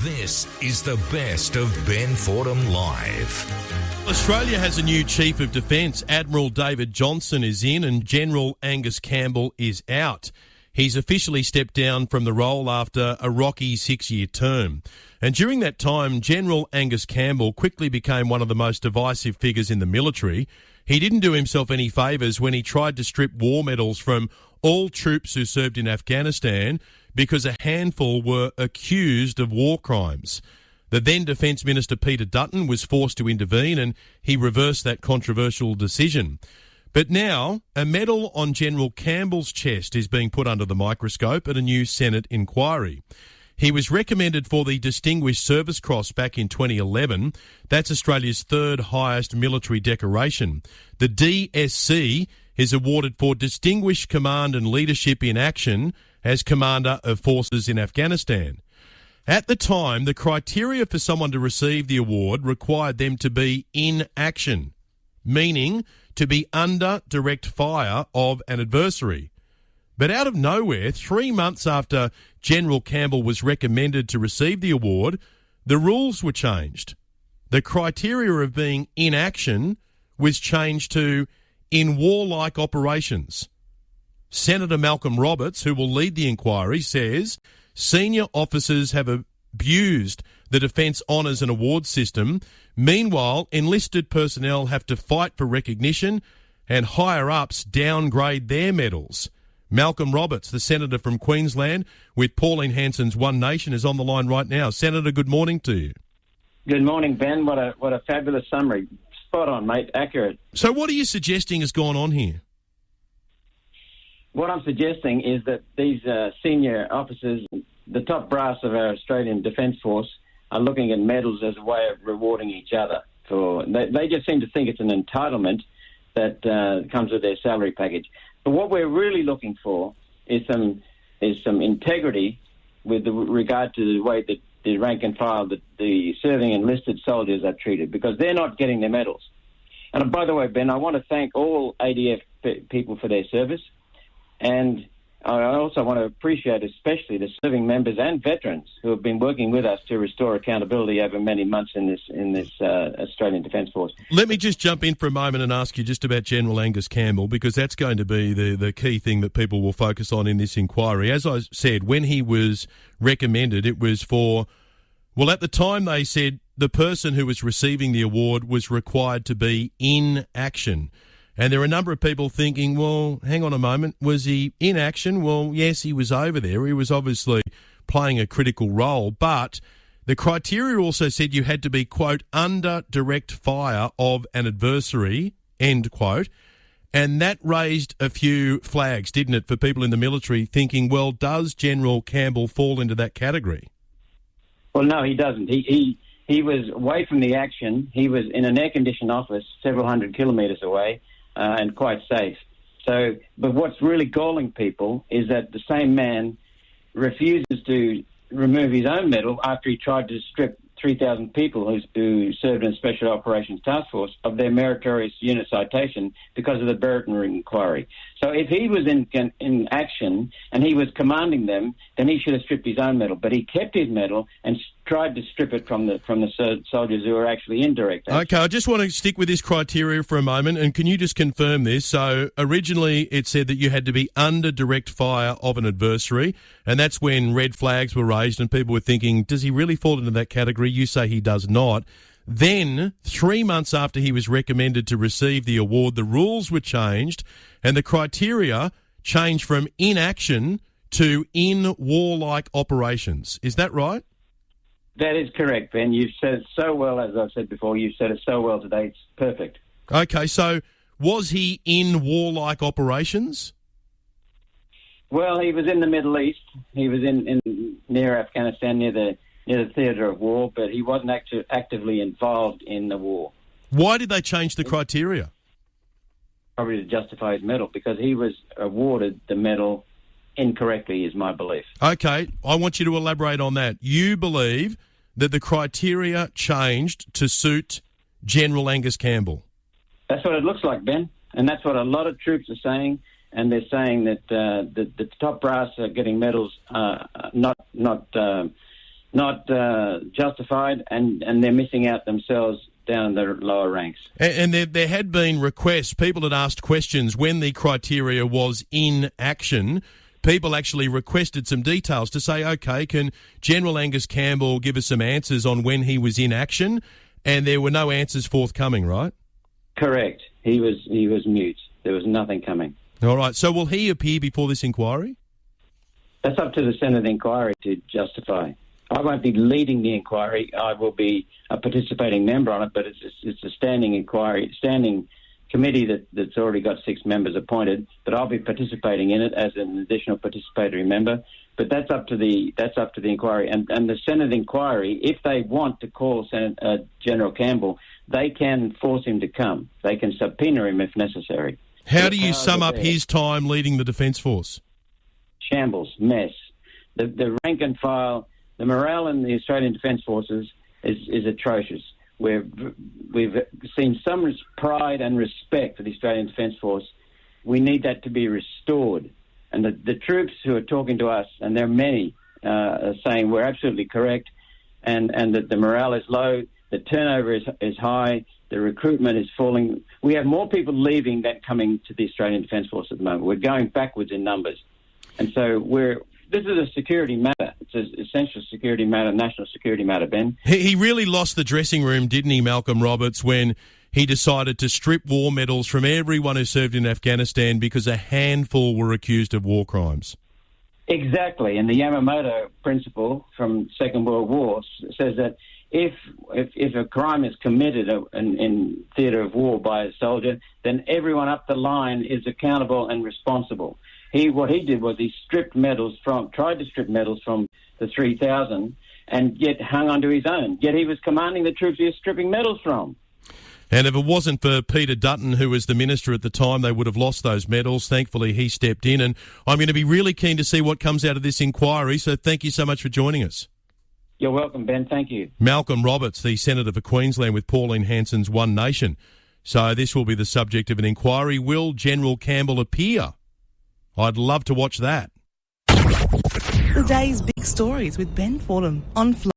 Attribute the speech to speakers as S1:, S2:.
S1: This is the best of Ben Fordham Live.
S2: Australia has a new Chief of Defence. Admiral David Johnson is in and General Angus Campbell is out. He's officially stepped down from the role after a rocky 6-year term. And during that time, General Angus Campbell quickly became one of the most divisive figures in the military. He didn't do himself any favours when he tried to strip war medals from all troops who served in Afghanistan because a handful were accused of war crimes. The then Defence Minister Peter Dutton was forced to intervene and he reversed that controversial decision. But now, a medal on General Campbell's chest is being put under the microscope at a new Senate inquiry. He was recommended for the Distinguished Service Cross back in 2011. That's Australia's third highest military decoration. The DSC is awarded for Distinguished Command and Leadership in Action as Commander of Forces in Afghanistan. At the time, the criteria for someone to receive the award required them to be in action, meaning to be under direct fire of an adversary. But out of nowhere, 3 months after General Campbell was recommended to receive the award, the rules were changed. The criteria of being in action was changed to in warlike operations. Senator Malcolm Roberts, who will lead the inquiry, says senior officers have abused the Defence Honours and Awards system. Meanwhile, enlisted personnel have to fight for recognition and higher-ups downgrade their medals. Malcolm Roberts, the Senator from Queensland, with Pauline Hanson's One Nation, is on the line right now. Senator, good morning to you.
S3: Good morning, Ben. What a fabulous summary. Spot on, mate. Accurate.
S2: So what are you suggesting has gone on here?
S3: What I'm suggesting is that these senior officers, the top brass of our Australian Defence Force, are looking at medals as a way of rewarding each other. They just seem to think it's an entitlement that comes with their salary package. But what we're really looking for is some integrity with regard to the way that the rank and file, the serving enlisted soldiers are treated, because they're not getting their medals. And by the way, Ben, I want to thank all ADF people for their service. And I also want to appreciate especially the serving members and veterans who have been working with us to restore accountability over many months in this Australian Defence Force.
S2: Let me just jump in for a moment and ask you just about General Angus Campbell, because that's going to be the key thing that people will focus on in this inquiry. As I said, when he was recommended, it was for, well, at the time they said the person who was receiving the award was required to be in action. And there are a number of people thinking, well, hang on a moment, was he in action? Well, yes, he was over there. He was obviously playing a critical role. But the criteria also said you had to be, quote, under direct fire of an adversary, end quote. And that raised a few flags, didn't it, for people in the military thinking, well, does General Campbell fall into that category?
S3: Well, no, he doesn't. He was away from the action. He was in an air-conditioned office several hundred kilometres away. And quite safe. But what's really galling people is that the same man refuses to remove his own medal after he tried to strip 3,000 people who served in Special Operations Task Force of their meritorious unit citation because of the Brereton inquiry. So if he was in action and he was commanding them, then he should have stripped his own medal. But he kept his medal and tried to strip it from the soldiers who were actually in direct action.
S2: Okay, I just want to stick with this criteria for a moment, and can you just confirm this? So originally it said that you had to be under direct fire of an adversary, and that's when red flags were raised and people were thinking, does he really fall into that category? You say he does not. Then, 3 months after he was recommended to receive the award, the rules were changed and the criteria changed from inaction to in warlike operations. Is that right?
S3: That is correct, Ben. You've said it so well, as I've said before. You've said it so well today. It's perfect.
S2: Okay, so was he in warlike operations?
S3: Well, he was in the Middle East. He was in near Afghanistan, near the theatre of war, but he wasn't actively involved in the war.
S2: Why did they change the criteria?
S3: Probably to justify his medal, because he was awarded the medal incorrectly, is my belief.
S2: Okay, I want you to elaborate on that. You believe that the criteria changed to suit General Angus Campbell? That's
S3: what it looks like, Ben, and that's what a lot of troops are saying, and they're saying that the top brass are getting medals not not justified, and they're missing out themselves down in the lower ranks.
S2: And there had been requests. People had asked questions when the criteria was in action. People actually requested some details to say, OK, can General Angus Campbell give us some answers on when he was in action? And there were no answers forthcoming, right?
S3: Correct. He was mute. There was nothing coming.
S2: All right. So will he appear before this inquiry?
S3: That's up to the Senate inquiry to justify. I won't be leading the inquiry. I will be a participating member on it, but it's a standing inquiry, standing committee that's already got 6 members appointed. But I'll be participating in it as an additional participatory member. But that's up to the inquiry, and the Senate inquiry. If they want to call General Campbell, they can force him to come. They can subpoena him if necessary.
S2: How do you sum up his time leading the Defence Force?
S3: Shambles, mess. The rank and file, the morale in the Australian Defence Forces is atrocious. We've seen some pride and respect for the Australian Defence Force. We need that to be restored. And the troops who are talking to us, and there are many, are saying we're absolutely correct, and that the morale is low, the turnover is high, the recruitment is falling. We have more people leaving than coming to the Australian Defence Force at the moment. We're going backwards in numbers. And so this is a security matter. It's an essential security matter, national security matter, Ben.
S2: He really lost the dressing room, didn't he, Malcolm Roberts, when he decided to strip war medals from everyone who served in Afghanistan because a handful were accused of war crimes? Exactly.
S3: And the Yamamoto principle from Second World War says that if a crime is committed in theatre of war by a soldier, then everyone up the line is accountable and responsible. What he did was he tried to strip medals from the 3,000 and yet hung onto his own. Yet he was commanding the troops he was stripping medals from.
S2: And if it wasn't for Peter Dutton, who was the minister at the time, they would have lost those medals. Thankfully, he stepped in. And I'm going to be really keen to see what comes out of this inquiry. So thank you so much for joining us.
S3: You're welcome, Ben. Thank you.
S2: Malcolm Roberts, the Senator for Queensland with Pauline Hanson's One Nation. So this will be the subject of an inquiry. Will General Campbell appear? I'd love to watch that.
S4: The day's big stories with Ben Fordham on Fly.